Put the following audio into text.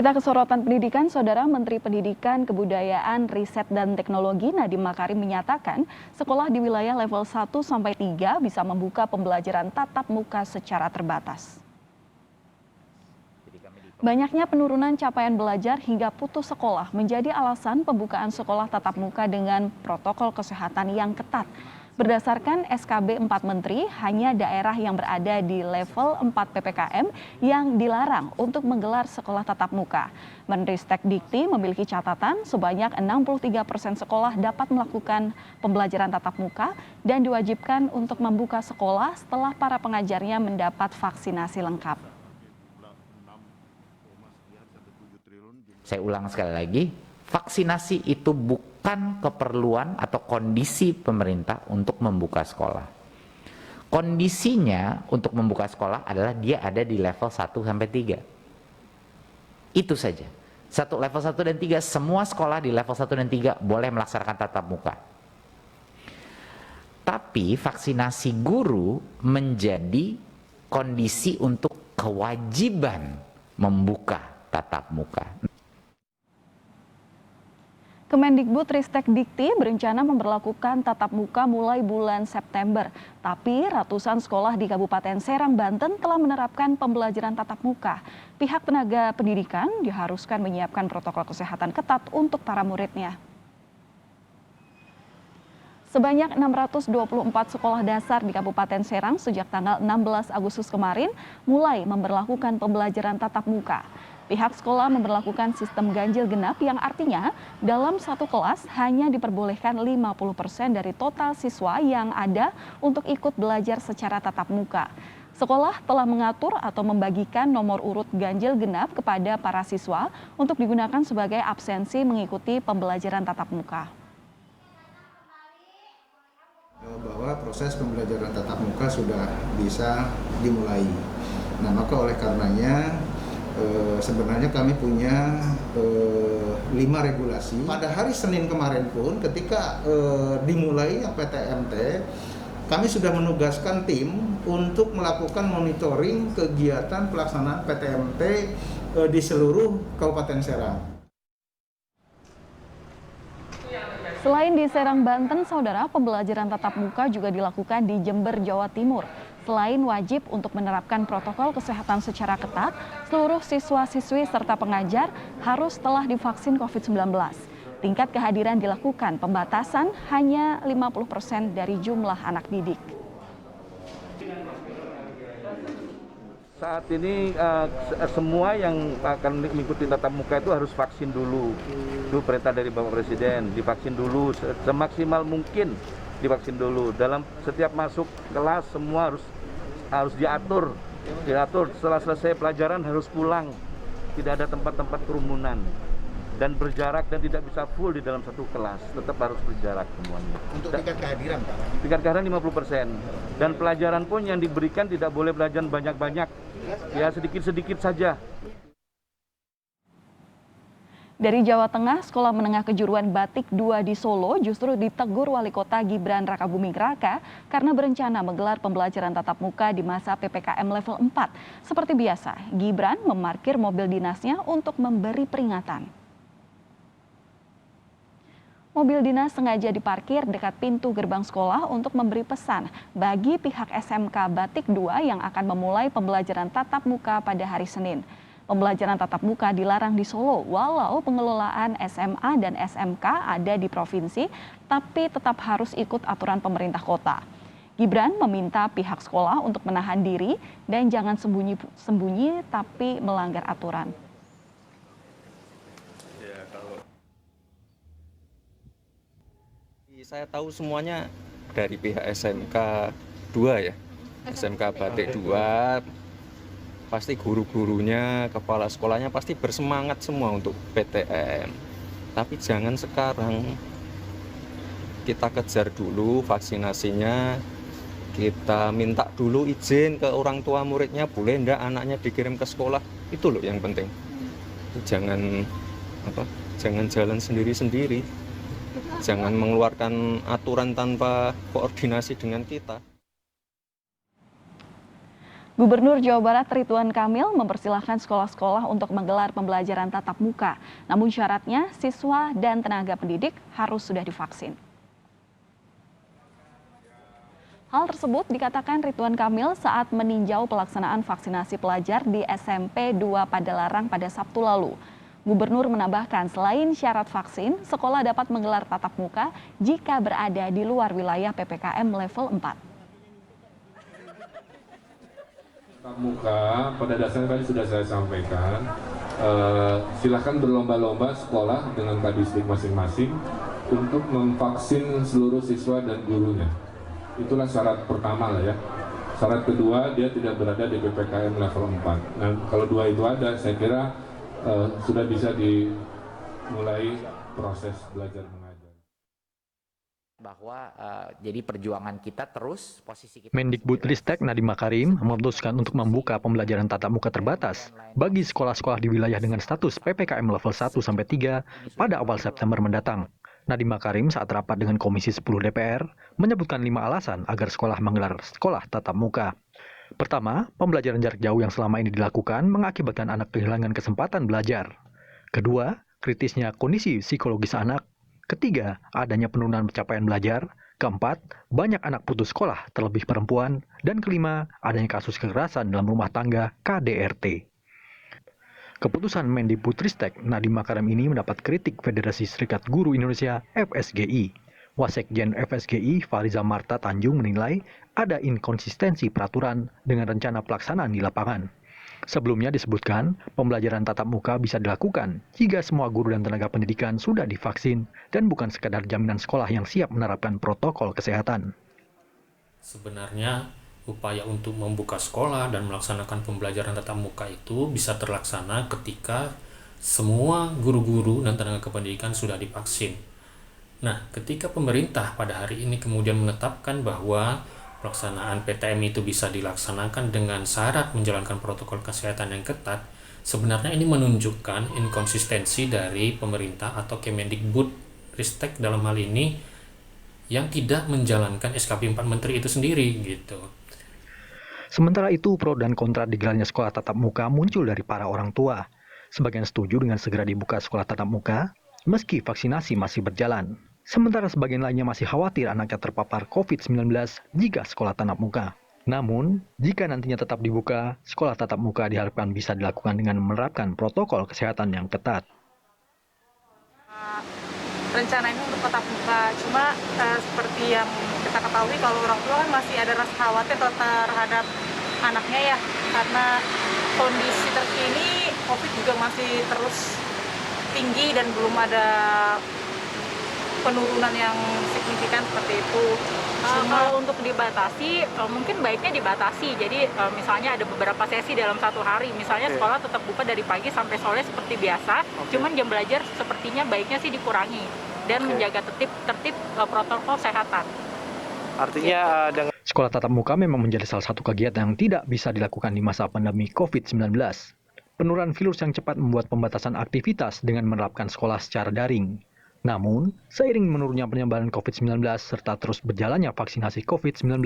Kita ke sorotan pendidikan, Saudara. Menteri Pendidikan, Kebudayaan, Riset, dan Teknologi Nadiem Makarim menyatakan sekolah di wilayah level 1-3 bisa membuka pembelajaran tatap muka secara terbatas. Banyaknya penurunan capaian belajar hingga putus sekolah menjadi alasan pembukaan sekolah tatap muka dengan protokol kesehatan yang ketat. Berdasarkan SKB 4 Menteri, hanya daerah yang berada di level 4 PPKM yang dilarang untuk menggelar sekolah tatap muka. Menristek Dikti memiliki catatan sebanyak 63% sekolah dapat melakukan pembelajaran tatap muka dan diwajibkan untuk membuka sekolah setelah para pengajarnya mendapat vaksinasi lengkap. Saya ulang sekali lagi, vaksinasi itu bukan keperluan atau kondisi pemerintah untuk membuka sekolah. Kondisinya untuk membuka sekolah adalah dia ada di level 1-3. Itu saja. Level 1 dan 3, semua sekolah di level 1 dan 3 boleh melaksanakan tatap muka. Tapi vaksinasi guru menjadi kondisi untuk kewajiban membuka tatap muka. Kemendikbudristek Dikti berencana memberlakukan tatap muka mulai bulan September. Tapi ratusan sekolah di Kabupaten Serang, Banten telah menerapkan pembelajaran tatap muka. Pihak tenaga pendidikan diharuskan menyiapkan protokol kesehatan ketat untuk para muridnya. Sebanyak 624 sekolah dasar di Kabupaten Serang sejak tanggal 16 Agustus kemarin mulai memberlakukan pembelajaran tatap muka. Pihak sekolah memberlakukan sistem ganjil genap yang artinya dalam satu kelas hanya diperbolehkan 50% dari total siswa yang ada untuk ikut belajar secara tatap muka. Sekolah telah mengatur atau membagikan nomor urut ganjil genap kepada para siswa untuk digunakan sebagai absensi mengikuti pembelajaran tatap muka. Bahwa proses pembelajaran tatap muka sudah bisa dimulai. Nah, maka oleh karenanya sebenarnya kami punya 5 regulasi. Pada hari Senin kemarin pun ketika dimulai PTMT, kami sudah menugaskan tim untuk melakukan monitoring kegiatan pelaksanaan PTMT di seluruh Kabupaten Serang. Selain di Serang, Banten, Saudara, pembelajaran tatap muka juga dilakukan di Jember, Jawa Timur. Selain wajib untuk menerapkan protokol kesehatan secara ketat, seluruh siswa-siswi serta pengajar harus telah divaksin COVID-19. Tingkat kehadiran dilakukan pembatasan hanya 50% dari jumlah anak didik. Saat ini semua yang akan mengikuti tatap muka itu harus vaksin dulu. Itu perintah dari Bapak Presiden, divaksin dulu semaksimal mungkin, divaksin dulu. Dalam setiap masuk kelas semua harus diatur. Setelah selesai pelajaran harus pulang. Tidak ada tempat-tempat kerumunan dan berjarak dan tidak bisa full di dalam satu kelas. Tetap harus berjarak semuanya. Untuk tingkat kehadiran, Pak? Tingkat kehadiran 50%. Dan pelajaran pun yang diberikan tidak boleh belajar banyak-banyak. Ya sedikit-sedikit saja. Dari Jawa Tengah, Sekolah Menengah Kejuruan Batik 2 di Solo justru ditegur Wali Kota Gibran Rakabuming Raka karena berencana menggelar pembelajaran tatap muka di masa PPKM level 4. Seperti biasa, Gibran memarkir mobil dinasnya untuk memberi peringatan. Mobil dinas sengaja diparkir dekat pintu gerbang sekolah untuk memberi pesan bagi pihak SMK Batik 2 yang akan memulai pembelajaran tatap muka pada hari Senin. Pembelajaran tatap muka dilarang di Solo, walau pengelolaan SMA dan SMK ada di provinsi, tapi tetap harus ikut aturan pemerintah kota. Gibran meminta pihak sekolah untuk menahan diri dan jangan sembunyi-sembunyi tapi melanggar aturan. Saya tahu semuanya dari pihak SMK 2 ya, SMK Batik 2, pasti guru-gurunya, kepala sekolahnya pasti bersemangat semua untuk PTM. Tapi jangan sekarang, kita kejar dulu vaksinasinya, kita minta dulu izin ke orang tua muridnya, boleh enggak anaknya dikirim ke sekolah, itu loh yang penting. Jangan jalan sendiri-sendiri. Jangan mengeluarkan aturan tanpa koordinasi dengan kita. Gubernur Jawa Barat Ridwan Kamil mempersilahkan sekolah-sekolah untuk menggelar pembelajaran tatap muka. Namun syaratnya siswa dan tenaga pendidik harus sudah divaksin. Hal tersebut dikatakan Ridwan Kamil saat meninjau pelaksanaan vaksinasi pelajar di SMP 2 Padalarang pada Sabtu lalu. Gubernur menambahkan selain syarat vaksin, sekolah dapat menggelar tatap muka jika berada di luar wilayah PPKM level 4. Tatap muka pada dasarnya tadi sudah saya sampaikan, silakan berlomba-lomba sekolah dengan kadisdik masing-masing untuk memvaksin seluruh siswa dan gurunya. Itulah syarat pertama lah ya. Syarat kedua, dia tidak berada di PPKM level 4. Nah, kalau dua itu ada, saya kira sudah bisa dimulai proses belajar mengajar. Bahwa jadi perjuangan kita terus, posisi kita. Mendikbudristek Nadiem Makarim memutuskan untuk membuka pembelajaran tatap muka terbatas bagi sekolah-sekolah di wilayah dengan status PPKM level 1-3 pada awal September mendatang. Nadiem Makarim saat rapat dengan Komisi 10 DPR menyebutkan 5 alasan agar sekolah menggelar sekolah tatap muka. Pertama, pembelajaran jarak jauh yang selama ini dilakukan mengakibatkan anak kehilangan kesempatan belajar. Kedua, kritisnya kondisi psikologis anak. Ketiga, adanya penurunan pencapaian belajar. Keempat, banyak anak putus sekolah, terlebih perempuan. Dan kelima, adanya kasus kekerasan dalam rumah tangga KDRT. Keputusan Mendikbudristek Nadiem Makarim ini mendapat kritik Federasi Serikat Guru Indonesia (FSGI). Wasekjen FSGI Fariza Marta Tanjung menilai ada inkonsistensi peraturan dengan rencana pelaksanaan di lapangan. Sebelumnya disebutkan, pembelajaran tatap muka bisa dilakukan jika semua guru dan tenaga pendidikan sudah divaksin dan bukan sekadar jaminan sekolah yang siap menerapkan protokol kesehatan. Sebenarnya, upaya untuk membuka sekolah dan melaksanakan pembelajaran tatap muka itu bisa terlaksana ketika semua guru-guru dan tenaga kependidikan sudah divaksin. Nah, ketika pemerintah pada hari ini kemudian menetapkan bahwa pelaksanaan PTM itu bisa dilaksanakan dengan syarat menjalankan protokol kesehatan yang ketat, sebenarnya ini menunjukkan inkonsistensi dari pemerintah atau Kemendikbudristek dalam hal ini yang tidak menjalankan SKP 4 Menteri itu sendiri gitu. Sementara itu, pro dan kontra digelarnya sekolah tatap muka muncul dari para orang tua. Sebagian setuju dengan segera dibuka sekolah tatap muka, meski vaksinasi masih berjalan. Sementara sebagian lainnya masih khawatir anaknya terpapar COVID-19 jika sekolah tatap muka. Namun, jika nantinya tetap dibuka, sekolah tatap muka diharapkan bisa dilakukan dengan menerapkan protokol kesehatan yang ketat. Rencana ini untuk tatap muka, cuma seperti yang kita ketahui kalau orang tua kan masih ada rasa khawatir terhadap anaknya ya, karena kondisi terkini COVID juga masih terus tinggi dan belum ada penurunan yang signifikan seperti itu. Kalau untuk dibatasi, mungkin baiknya dibatasi. Jadi misalnya ada beberapa sesi dalam satu hari. Misalnya sekolah tetap buka dari pagi sampai sore seperti biasa. Cuman jam belajar sepertinya baiknya sih dikurangi dan menjaga tertib protokol kesehatan. Artinya dengan Sekolah tatap muka memang menjadi salah satu kegiatan yang tidak bisa dilakukan di masa pandemi COVID-19. Penurunan virus yang cepat membuat pembatasan aktivitas dengan menerapkan sekolah secara daring. Namun, seiring menurunnya penyebaran COVID-19 serta terus berjalannya vaksinasi COVID-19,